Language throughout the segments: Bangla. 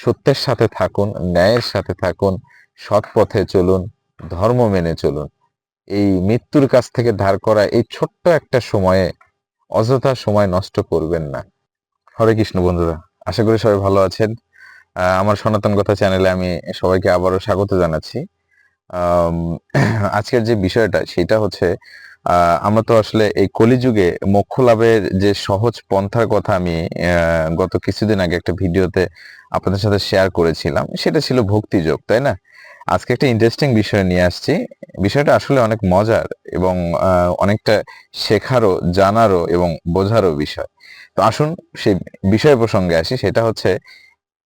সত্যের সাথে থাকুন, ন্যায়ের সাথে থাকুন, সৎ পথে চলুন, ধর্ম মেনে চলুন। এই মৃত্যুর কাছ থেকে ধার করা এই ছোট্ট একটা সময়ে অযথা সময় নষ্ট করবেন না। হরে কৃষ্ণ বন্ধুরা, আশা করি সবাই ভালো আছেন। আমার সনাতন কথা চ্যানেলে আমি সবাইকে আবারও স্বাগত জানাচ্ছি। আম, আজকের যে বিষয়টা সেটা হচ্ছে, আমরা তো আসলে এই কলিযুগে মোক্ষ লাভের যে সহজ পন্থার কথা আমি গত কিছুদিন আগে একটা ভিডিওতে আপনাদের সাথে শেয়ার করেছিলাম, সেটা ছিল ভক্তিযোগ, তাই না? আজকে একটা ইন্টারেস্টিং বিষয় নিয়ে আসছি। বিষয়টা আসলে অনেক মজার এবং অনেকটা শেখারও, জানারও এবং বোঝারও বিষয়। তো আসুন সেই বিষয় প্রসঙ্গে আসি। সেটা হচ্ছে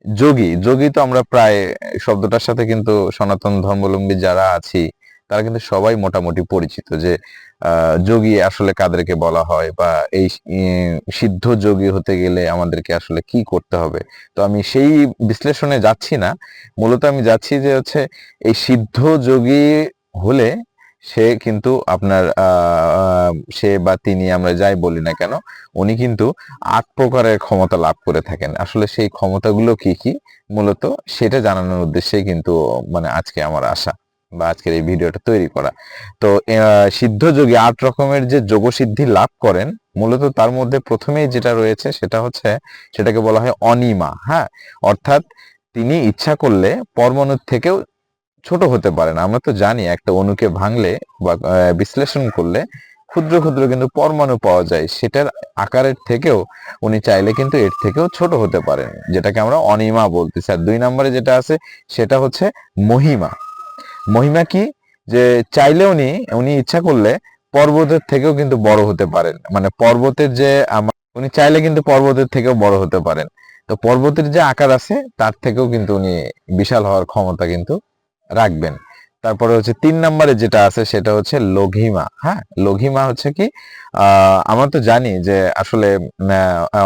যোগী। যোগী তো আমরা প্রায় শব্দটার সাথে কিন্তু সনাতন ধর্মাবলম্বী যারা আছি তারা কিন্তু সবাই মোটামুটি পরিচিত যে যোগী আসলে কাদেরকে বলা হয়, বা এই সিদ্ধ যোগী হতে গেলে আমাদেরকে আসলে কি করতে হবে। তো আমি সেই বিশ্লেষণে যাচ্ছি না, মূলত আমি যাচ্ছি যে হচ্ছে এই সিদ্ধ যোগী হলে সে কিন্তু আপনার সে বা তিনি, আমরা যাই বলি না কেন, উনি কিন্তু ৮ প্রকারের ক্ষমতা লাভ করে থাকেন। আসলে সেই ক্ষমতাগুলো কি কি মূলত সেটা জানানোর উদ্দেশ্যেই কিন্তু মানে আজকে আমার আসা বা আজকের এই ভিডিওটা তৈরি করা। তো সিদ্ধ যোগী ৮ রকমের যে যোগসিদ্ধি লাভ করেন, মূলত তার মধ্যে প্রথমেই যেটা রয়েছে সেটা হচ্ছে, সেটাকে বলা হয় অনিমা। হ্যাঁ, অর্থাৎ তিনি ইচ্ছা করলে পরমাণুর থেকেও ছোট হতে পারে না। আমরা তো জানি একটা অণুকে ভাঙলে বা বিশ্লেষণ করলে ক্ষুদ্র ক্ষুদ্র কিন্তু পরমাণু পাওয়া যায়, সেটার আকারের থেকেও উনি চাইলে কিন্তু এর থেকেও ছোট হতে পারেন, যেটাকে আমরা অনিমা বলতেছি। আর ২ নম্বরে যেটা আছে সেটা হচ্ছে মহিমা। মহিমা কি? যে চাইলে উনি উনি ইচ্ছা করলে পর্বতের থেকেও কিন্তু বড় হতে পারেন। মানে পর্বতের যে উনি চাইলে কিন্তু পর্বতের থেকেও বড় হতে পারেন। তো পর্বতের যে আকার আছে তার থেকেও কিন্তু উনি বিশাল হওয়ার ক্ষমতা কিন্তু রাখবেন। তারপরে হচ্ছে ৩ নম্বরে যেটা আছে সেটা হচ্ছে লঘিমা। হ্যাঁ, লঘিমা হচ্ছে কি, আমরা তো জানি যে আসলে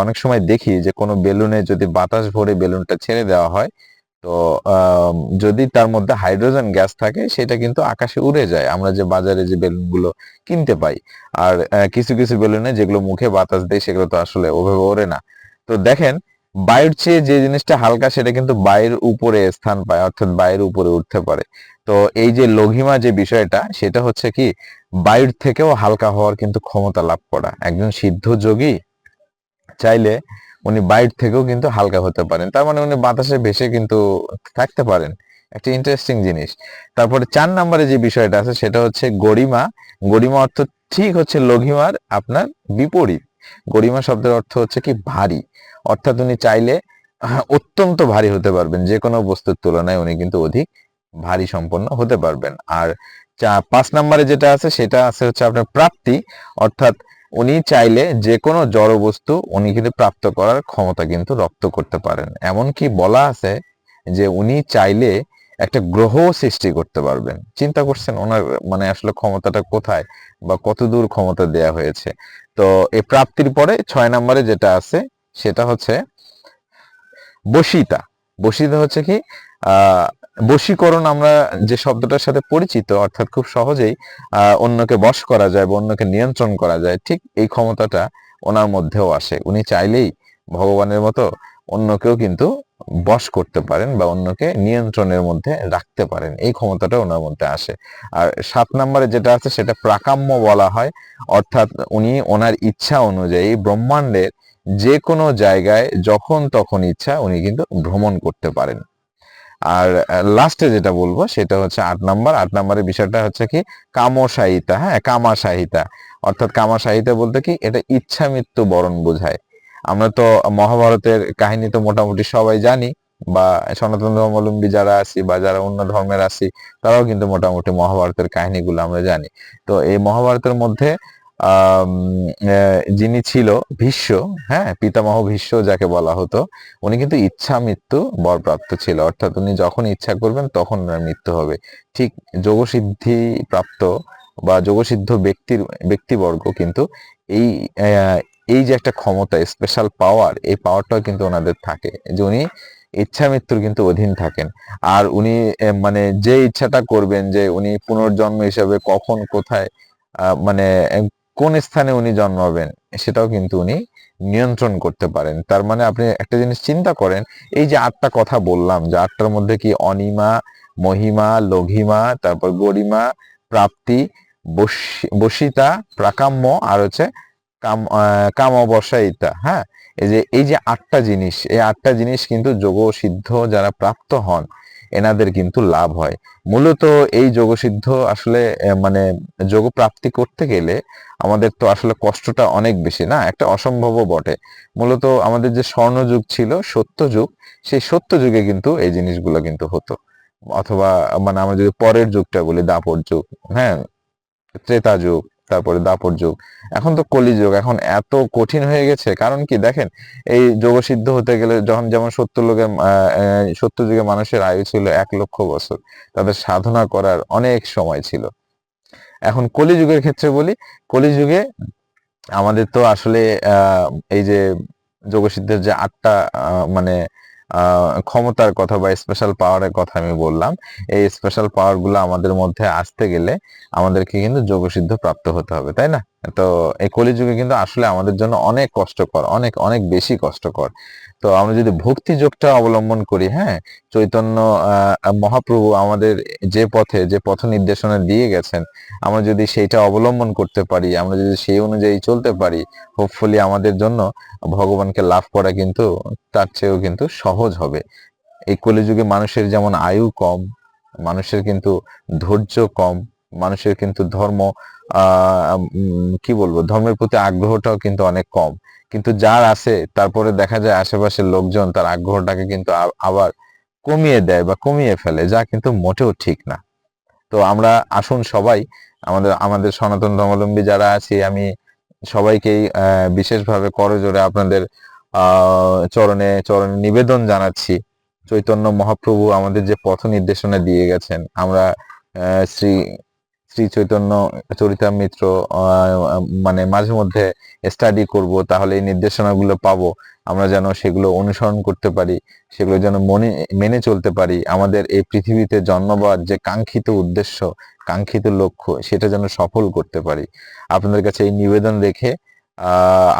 অনেক সময় দেখি যে কোনো বেলুনে যদি বাতাস ভরে বেলুনটা ছেড়ে দেওয়া হয়, তো যদি তার মধ্যে হাইড্রোজেন গ্যাস থাকে সেটা কিন্তু আকাশে উড়ে যায়। আমরা যে বাজারে যে বেলুনগুলো কিনতে পাই। আর কিছু কিছু বেলুনে যেগুলো মুখে বাতাস দেয় সেগুলো তো আসলে ওভাবে ওড়ে না। তো দেখেন, বায়ুর চেয়ে যে জিনিসটা হালকা সেটা কিন্তু বায়ুর উপরে স্থান পায়, অর্থাৎ বায়ুর উপরে উঠতে পারে। তো এই যে লঘিমা যে বিষয়টা, সেটা হচ্ছে কি, বায়ুর থেকেও হালকা হওয়ার কিন্তু ক্ষমতা লাভ করা। একজন সিদ্ধ যোগী চাইলে উনি বায়ুর থেকেও কিন্তু হালকা হতে পারেন। তার মানে উনি বাতাসে ভেসে কিন্তু থাকতে পারেন। একটা ইন্টারেস্টিং জিনিস। তারপরে ৪ নম্বরে যে বিষয়টা আছে সেটা হচ্ছে গরিমা। গরিমা অর্থ ঠিক হচ্ছে লঘিমার আপনার বিপরীত। গরিমা শব্দের অর্থ হচ্ছে কি ভারী। অর্থাৎ উনি চাইলে অত্যন্ত ভারী হতে পারবেন। যেকোনো বস্তুর তুলনায় উনি কিন্তু অধিক ভারী সম্পন্ন হতে পারবেন। আর ৫ নম্বরে যেটা আছে সেটা আছে হচ্ছে আপনার প্রাপ্তি। অর্থাৎ উনি চাইলে যেকোনো জড় বস্তু উনি কিন্তু প্রাপ্ত করার ক্ষমতা কিন্তু রপ্ত করতে পারেন। এমনকি বলা আছে যে উনি চাইলে একটা গ্রহ সৃষ্টি করতে পারবেন। চিন্তা করছেন ওনার মানে আসলে ক্ষমতাটা কোথায় বা কতদূর ক্ষমতা দেয়া হয়েছে। তো এই প্রাপ্তির পরে ৬ নম্বরে যেটা আছে সেটা হচ্ছে বশিতা। বশিতা হচ্ছে কি, আহ বশীকরণ, আমরা যে শব্দটার সাথে পরিচিত, অর্থাৎ খুব সহজেই অন্যকে বশ করা যায় বা অন্যকে নিয়ন্ত্রণ করা যায়, ঠিক এই ক্ষমতাটা ওনার মধ্যেও আসে। উনি চাইলেই ভগবানের মতো অন্যকেও কিন্তু বশ করতে পারেন বা অন্যকে নিয়ন্ত্রণের মধ্যে রাখতে পারেন। এই ক্ষমতাটা ওনার মধ্যে আসে। আর ৭ নম্বরে যেটা আছে সেটা প্রাকাম্য বলা হয়। অর্থাৎ উনি ওনার ইচ্ছা অনুযায়ী ব্রহ্মাণ্ডের যে কোনো জায়গায় যখন তখন ইচ্ছা উনি কিন্তু ভ্রমণ করতে পারেন। আর লাস্টে যেটা বলবো সেটা হচ্ছে ৮ নাম্বার। ৮ নাম্বারের বিষয়টা হচ্ছে কি, কামসাহিতা। হ্যাঁ, কামাসাহিতা। অর্থাৎ কামাসাহিতা বলতে কি, এটা ইচ্ছা মৃত্যু বরণ বোঝায়। আমরা তো মহাভারতের কাহিনী তো মোটামুটি সবাই জানি, বা সনাতন ধর্মাবলম্বী যারা আছি বা যারা অন্য ধর্মের আছি তারাও কিন্তু মোটামুটি মহাভারতের কাহিনীগুলো আমরা জানি। তো এই মহাভারতের মধ্যে আম যিনি ছিল ভীষ্ম, হ্যাঁ, পিতামহ ভীষ্ম যাকে বলা হতো, উনি কিন্তু ইচ্ছা মৃত্যু বরপ্রাপ্ত ছিল। অর্থাৎ উনি যখন ইচ্ছা করবেন তখন ওনার মৃত্যু হবে। ঠিক যোগসিদ্ধি প্রাপ্ত বা যোগসিদ্ধ ব্যক্তিবর্গ কিন্তু এই এই যে একটা ক্ষমতা, স্পেশাল পাওয়ার, এই পাওয়ারটাও কিন্তু ওনাদের থাকে যে উনি ইচ্ছা মৃত্যুর কিন্তু অধীন থাকেন। আর উনি মানে যে ইচ্ছাটা করবেন যে উনি পুনর্জন্ম হিসেবে কখন কোথায় মানে কোন স্থানে উনি জন্মাবেন সেটাও কিন্তু উনি নিয়ন্ত্রণ করতে পারেন। তার মানে আপনি একটা জিনিস চিন্তা করেন, এই যে ৮টা কথা বললাম, যে ৮টার মধ্যে কি অনিমা, মহিমা, লঘিমা, তারপর গরিমা, প্রাপ্তি, বশিতা, প্রাকাম্য, আর হচ্ছে কামাবসায়িতা। হ্যাঁ, এই যে ৮টা জিনিস, এই ৮টা জিনিস কিন্তু যোগ সিদ্ধ যারা প্রাপ্ত হন এনাদের কিন্তু লাভ হয়। মূলত এই যোগসিদ্ধ আসলে মানে যোগ প্রাপ্তি করতে গেলে আমাদের তো আসলে কষ্টটা অনেক বেশি, না? একটা অসম্ভবও বটে। মূলত আমাদের যে স্বর্ণযুগ ছিল, সত্য যুগ, সেই সত্য যুগে কিন্তু এই জিনিসগুলো কিন্তু হতো। অথবা মানে আমরা যদি পরের যুগটা বলি, দাপর যুগ, হ্যাঁ, ত্রেতা যুগ, তারপরে দাপর যুগ, এখন তো কলিযুগ। এখন এত কঠিন হয়ে গেছে, কারণ কি দেখেন, এই যোগসিদ্ধ হতে গেলে যখন, যেমন সত্য যুগে মানুষের আয়ু ছিল ১,০০,০০০ বছর, তাদের সাধনা করার অনেক সময় ছিল। এখন কলিযুগের ক্ষেত্রে বলি, কলিযুগে আমাদের তো আসলে এই যে যোগসিদ্ধের যে ৮টা মানে ক্ষমতার কথা বা স্পেশাল পাওয়ারের কথা আমি বললাম, এই স্পেশাল পাওয়ার গুলো আমাদের মধ্যে আসতে গেলে আমাদেরকে কিন্তু যোগসিদ্ধ প্রাপ্ত হতে হবে, তাই না? তো এই কলিযুগে কিন্তু আসলে আমাদের জন্য অনেক কষ্টকর, অনেক অনেক বেশি কষ্টকর। তো আমরা যদি ভক্তি যোগটা অবলম্বন করি, হ্যাঁ, চৈতন্য মহাপ্রভু আমাদের যে পথ নির্দেশনা দিয়ে গেছেন, আমরা যদি সেইটা অবলম্বন করতে পারি, আমরা যদি সেই অনুযায়ী চলতে পারি, হোপফুলি আমাদের জন্য ভগবানকে লাভ করা কিন্তু তার চেয়েও কিন্তু সহজ হবে। এই কলিযুগে মানুষের যেমন আয়ু কম, মানুষের কিন্তু ধৈর্য কম, মানুষের কিন্তু কি বলবো, ধর্মের প্রতি আগ্রহটাও কিন্তু অনেক কম। কিন্তু যার আছে, তারপরে দেখা যায় আশেপাশের লোকজন তার আগ্রহটাকে কিন্তু আবার কমিয়ে দেয় বা কমিয়ে ফেলে, যা কিন্তু মোটেও ঠিক না। তো আমরা আসুন সবাই, আমাদের আমাদের সনাতন ধর্মাবলম্বী যারা আছি, আমি সবাইকেই বিশেষভাবে করজোড়ে আপনাদের চরণে চরণে নিবেদন জানাচ্ছি। চৈতন্য মহাপ্রভু আমাদের যে পথ নির্দেশনা দিয়ে গেছেন, আমরা শ্রী শ্রী চৈতন্য চরিতামৃত মানে মাঝে মধ্যে স্টাডি করব, তাহলে এই নির্দেশনাগুলো পাবো, আমরা যেন সেগুলো অনুসরণ করতে পারি, সেগুলো যেন মেনে চলতে পারি। আমাদের এই পৃথিবীতে জন্মবার যে কাঙ্ক্ষিত উদ্দেশ্য, কাঙ্ক্ষিত লক্ষ্য, সেটা যেন সফল করতে পারি। আপনাদের কাছে এই নিবেদন রেখে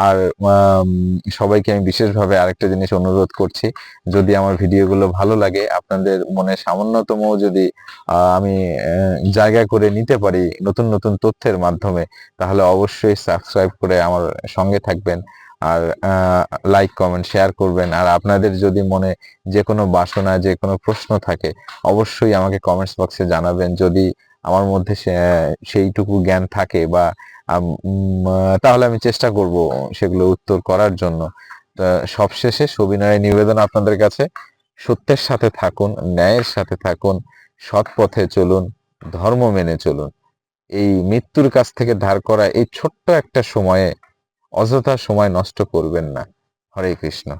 আর সবাইকে আমি বিশেষভাবে আরেকটা জিনিস অনুরোধ করছি, যদি আমার ভিডিওগুলো ভালো লাগে, আপনাদের মনে সামান্যতম যদি আমি জায়গা করে নিতে পারি নতুন নতুন তথ্যের মাধ্যমে, তাহলে অবশ্যই সাবস্ক্রাইব করে আমার সঙ্গে থাকবেন। আর লাইক, কমেন্ট, শেয়ার করবেন। আর আপনাদের যদি মনে যে কোনো বাসনা, যে কোনো প্রশ্ন থাকে, অবশ্যই আমাকে কমেন্টস বক্সে জানাবেন। যদি আমার মধ্যে সেইটুকু জ্ঞান থাকে বা তাহলে আমি চেষ্টা করব সেগুলো উত্তর করার জন্য। সবশেষে সবিনয়ে নিবেদন আপনাদের কাছে, সত্যের সাথে থাকুন, ন্যায়ের সাথে থাকুন, সৎ পথে চলুন, ধর্ম মেনে চলুন। এই মৃত্যুর কাছ থেকে ধার করা এই ছোট্ট একটা সময়ে অযথা সময় নষ্ট করবেন না। হরে কৃষ্ণ।